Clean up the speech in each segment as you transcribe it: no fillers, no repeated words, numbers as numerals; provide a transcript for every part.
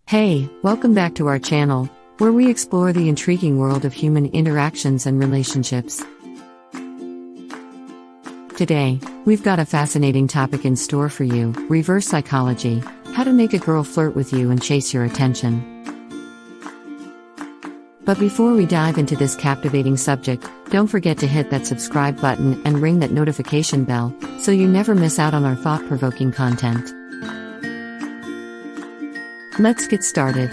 Hey, welcome back to our channel, where we explore the intriguing world of human interactions and relationships. Today, we've got a fascinating topic in store for you: reverse psychology, how to make a girl flirt with you and chase your attention. But before we dive into this captivating subject, don't forget to hit that subscribe button and ring that notification bell, so you never miss out on our thought-provoking content. Let's get started.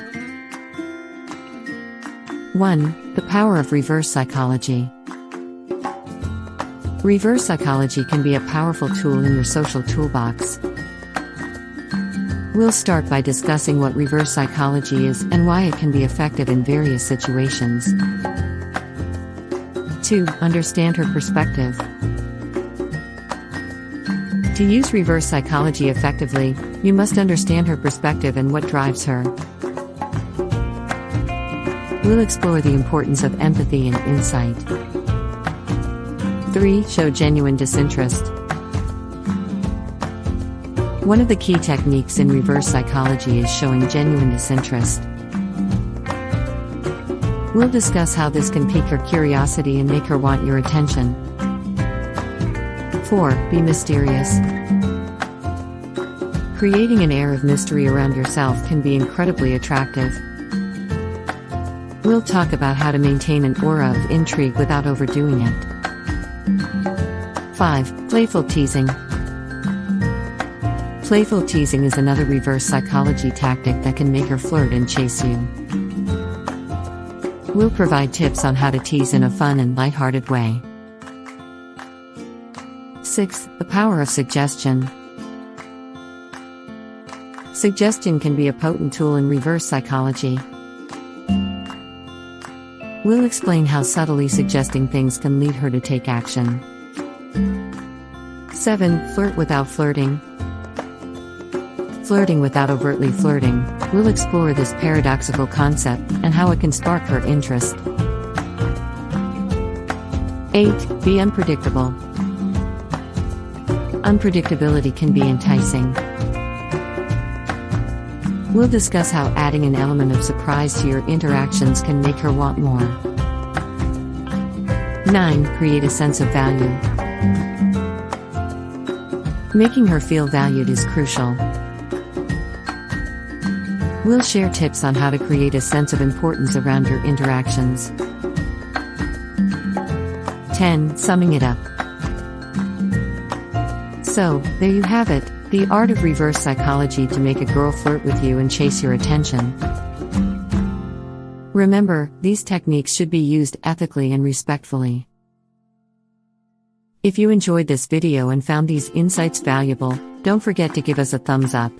1. The power of reverse psychology. Reverse psychology can be a powerful tool in your social toolbox. We'll start by discussing what reverse psychology is and why it can be effective in various situations. 2. Understand her perspective. To use reverse psychology effectively, you must understand her perspective and what drives her. We'll explore the importance of empathy and insight. 3. Show genuine disinterest. One of the key techniques in reverse psychology is showing genuine disinterest. We'll discuss how this can pique her curiosity and make her want your attention. 4. Be mysterious. Creating an air of mystery around yourself can be incredibly attractive. We'll talk about how to maintain an aura of intrigue without overdoing it. 5. Playful teasing. Playful teasing is another reverse psychology tactic that can make her flirt and chase you. We'll provide tips on how to tease in a fun and lighthearted way. 6. The power of suggestion. Suggestion can be a potent tool in reverse psychology. We'll explain how subtly suggesting things can lead her to take action. 7. Flirt without flirting. Flirting without overtly flirting. We'll explore this paradoxical concept and how it can spark her interest. 8. Be unpredictable. Unpredictability can be enticing. We'll discuss how adding an element of surprise to your interactions can make her want more. 9. Create a sense of value. Making her feel valued is crucial. We'll share tips on how to create a sense of importance around your interactions. 10. Summing it up. So, there you have it, the art of reverse psychology to make a girl flirt with you and chase your attention. Remember, these techniques should be used ethically and respectfully. If you enjoyed this video and found these insights valuable, don't forget to give us a thumbs up.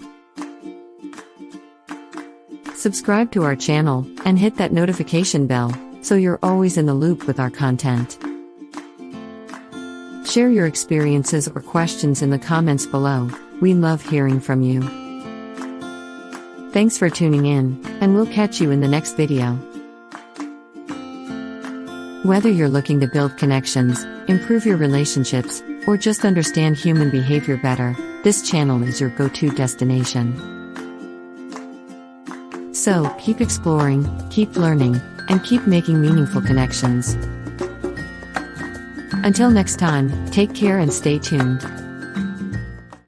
Subscribe to our channel, and hit that notification bell, so you're always in the loop with our content. Share your experiences or questions in the comments below. We love hearing from you. Thanks for tuning in, and we'll catch you in the next video. Whether you're looking to build connections, improve your relationships, or just understand human behavior better, this channel is your go-to destination. So, keep exploring, keep learning, and keep making meaningful connections. Until next time, take care and stay tuned.